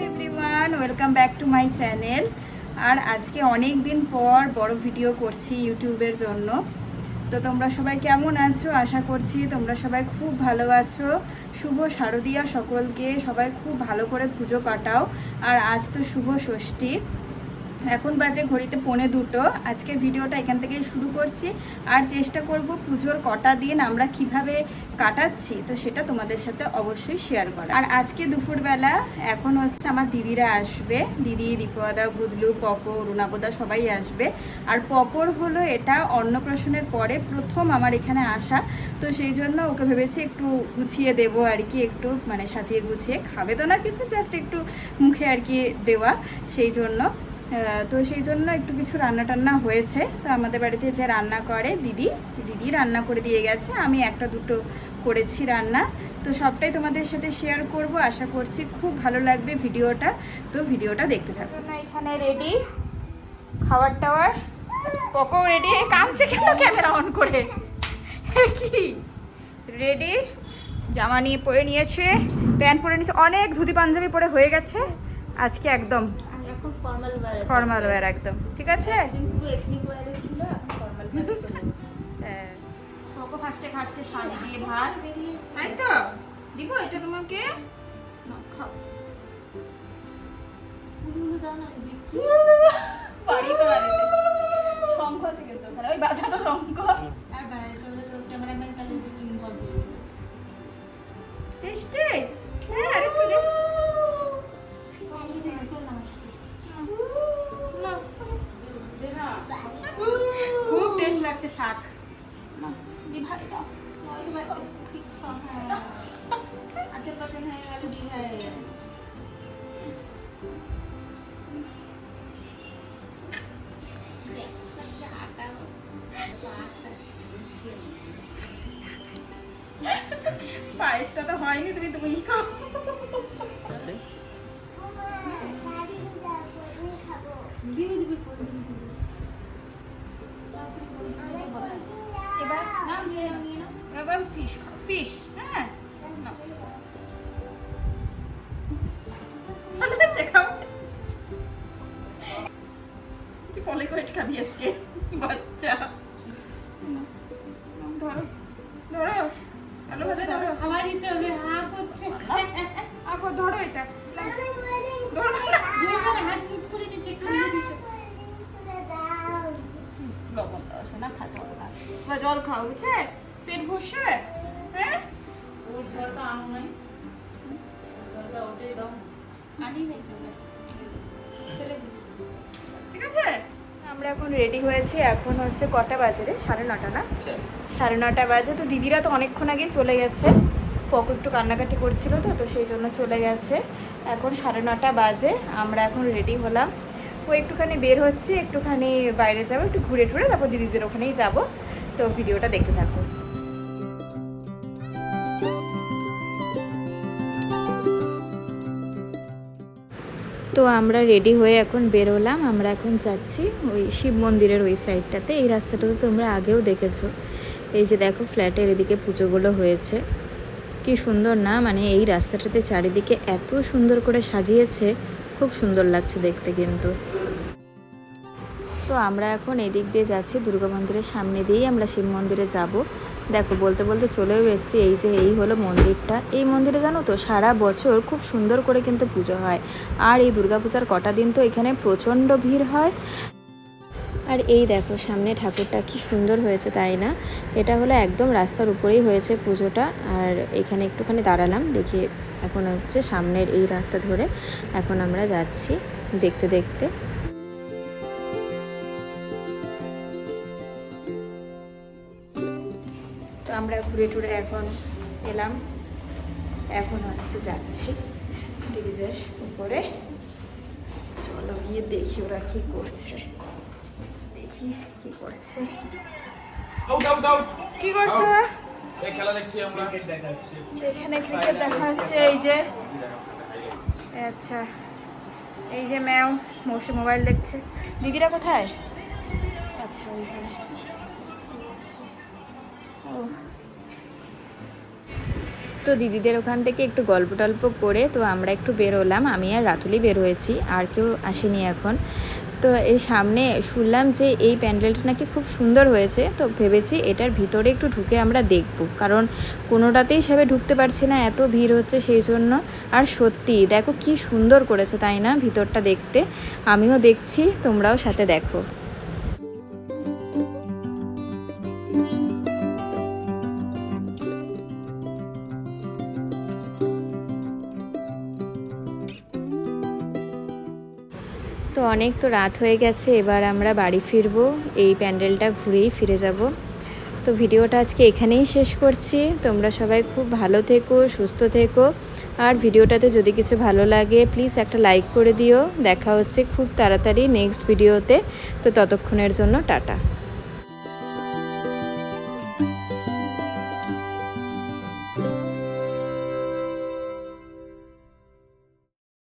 Everyone, welcome back to my channel. আর আজকে অনেক দিন পর বড় ভিডিও করছি ইউটিউবের জন্য। তো তোমরা সবাই কেমন আছো? আশা করছি তোমরা সবাই খুব ভালো আছো। শুভ শারদীয়া সকলকে, সবাই খুব ভালো করে পুজো কাটাও। আর আজ তো শুভ ষষ্ঠী, এখন বাজে ঘড়িতে 1:45। আজকের ভিডিওটা এখান থেকেই শুরু করছি। আর চেষ্টা করব পুজোর কটা দিন আমরা কিভাবে কাটাচ্ছি তো সেটা তোমাদের সাথে অবশ্যই শেয়ার করা। আর আজকে দুপুরবেলা এখন হচ্ছে আমার দিদিরা আসবে, দিদি, দীপদা, গুদলু, পকর, রুনাবোদা সবাই আসবে। আর পকর হলো এটা অন্নপ্রাশনের পরে প্রথম আমার এখানে আসা, তো সেই জন্য ওকে ভেবেছি একটু গুছিয়ে দেবো আর কি, একটু মানে সাজিয়ে গুছিয়ে, খাবে তো না কিছু, জাস্ট একটু মুখে আর কি দেওয়া, সেই জন্য। তো সেই জন্য একটু কিছু রান্না টান্না হয়েছে। তো আমাদের বাড়িতে যে রান্না করে দিদি রান্না করে দিয়ে গেছে, আমি একটা দুটো করেছি রান্না। তো সবটাই তোমাদের সাথে শেয়ার করব, আশা করছি খুব ভালো লাগবে ভিডিওটা। তো ভিডিওটা দেখতে থাকো। এখানে রেডি খাবার টাওয়ার, পকো রেডি। কামছে কেন ক্যামেরা অন করে? কি রেডি, জামা নিয়ে পরে নিয়েছে, প্যান্ট পরে নিয়েছে, অনেক ধুতি পাঞ্জাবি পরে হয়ে গেছে আজকে একদম ফর্মাল ওয়্যার একদম ঠিক আছে। হ্যাঁ, ওকে ফার্স্টে খাচ্ছে শাক দিয়ে ভাত, তাই তো দিব এটা তোমাকে। খাও, শঙ্খ আছে কিন্তু ওখানে, ওই বাজা তো শঙ্খ। টেস্টি, হ্যাঁ আরেকটু দে। খুব টেস্ট লাগছে শাক। পায়েসটা তো হয়নি, তুমি খাও। এবার ফিশ খাও, ফিশ। হ্যাঁ তুই পলে কয়েট খাবি আজকে বাচ্চা। ধরো ধরো, আলু ভাজা ধরো, খাবার দিতে হবে। ধরো এটা, হাত মুট করে নিচে লবণ দাও শোনা, খাতে হবে না। জল খাও, বুঝছে, পেট ভরছে। হ্যাঁ ওর জলটা আনো নাই, জলটা ওটাই দাও, আনি নাই তো, ঠিক আছে। আমরা এখন রেডি হয়েছি, এখন হচ্ছে কটা বাজে রে? 9:30 না? 9:30 বাজে। তো দিদিরা তো অনেকক্ষণ আগেই চলে গেছে, পকো একটু কান্নাকাটি করছিল তো সেই জন্য চলে গেছে। এখন 9:30 বাজে, আমরা এখন রেডি হলাম। ও একটুখানি বের হচ্ছে, একটুখানি বাইরে যাবো, একটু ঘুরে টুরে তারপর দিদিদের ওখানেই যাব। তো ভিডিওটা দেখতে থাকো। তো আমরা রেডি হয়ে এখন বেরোলাম, আমরা এখন যাচ্ছি ওই শিব মন্দিরের ওই সাইডটাতে। এই রাস্তাটা তো তোমরা আগেও দেখেছো। এই যে দেখো ফ্ল্যাটের এদিকে পুজোগুলো হয়েছে, কি সুন্দর না, মানে এই রাস্তাটাতে চারিদিকে এত সুন্দর করে সাজিয়েছে, খুব সুন্দর লাগছে দেখতে কিন্তু। তো আমরা এখন এদিক দিয়ে যাচ্ছি, দুর্গা মন্দিরের সামনে দিয়েই আমরা শিব মন্দিরে যাব। দেখো বলতে বলতে চলেও এসেছি। এই যে এই হলো মন্দিরটা। এই মন্দিরে জানো তো সারা বছর খুব সুন্দর করে কিন্তু পুজো হয়। আর এই দুর্গাপূজার কটা দিন তো এখানে প্রচণ্ড ভিড় হয়। আর এই দেখো সামনে ঠাকুরটা কি সুন্দর হয়েছে, তাই না? এটা হলো একদম রাস্তার উপরেই হয়েছে পুজোটা। আর এখানে একটুখানি দাঁড়ালাম, দেখি এখন হচ্ছে সামনের এই রাস্তা ধরে এখন আমরা যাচ্ছি দেখতে দেখতে। তো আমরা ঘুরে টুরে এখন এলাম, এখন হচ্ছে যাচ্ছি দিদিদের উপরে। চলো গিয়ে দেখি ওরা কি করছে, দেখি কি করছে। কি করছে? খেলা দেখছি আমরা, এখানে ক্রিকেট দেখা হচ্ছে। এই যে আচ্ছা, এই যে ম্যাও বসে মোবাইল দেখছে। দিদিরা কোথায়? আচ্ছা ওইখানে। ও তো দিদিদের ওখান থেকে একটু গল্প টল্প করে তো আমরা একটু বেরোলাম, আমি আর রাতুলি বের হয়েছি, আর কেউ আসেনি এখন। তো এই সামনে শুনলাম যে এই প্যান্ডেলটা নাকি খুব সুন্দর হয়েছে, তো ভেবেছি এটার ভিতরে একটু ঢুকে আমরা দেখব, কারণ কোনোটাতেই সেভাবে ঢুকতে পারছি না, এত ভিড় হচ্ছে সেই জন্য। আর সত্যি দেখো কি সুন্দর করেছে তাই না ভিতরটা দেখতে, আমিও দেখছি, তোমরাও সাথে দেখো। তো অনেক তো রাত হয়ে গেছে, এবার আমরা বাড়ি ফিরবো, এই প্যান্ডেলটা ঘুরেই ফিরে যাব। তো ভিডিওটা আজকে এখানেই শেষ করছি, তোমরা সবাই খুব ভালো থেকো, সুস্থ থেকো, আর ভিডিওটাতে যদি কিছু ভালো লাগে প্লিজ একটা লাইক করে দিও। দেখা হচ্ছে খুব তাড়াতাড়ি নেক্সট ভিডিওতে, তো ততক্ষণের জন্য টাটা।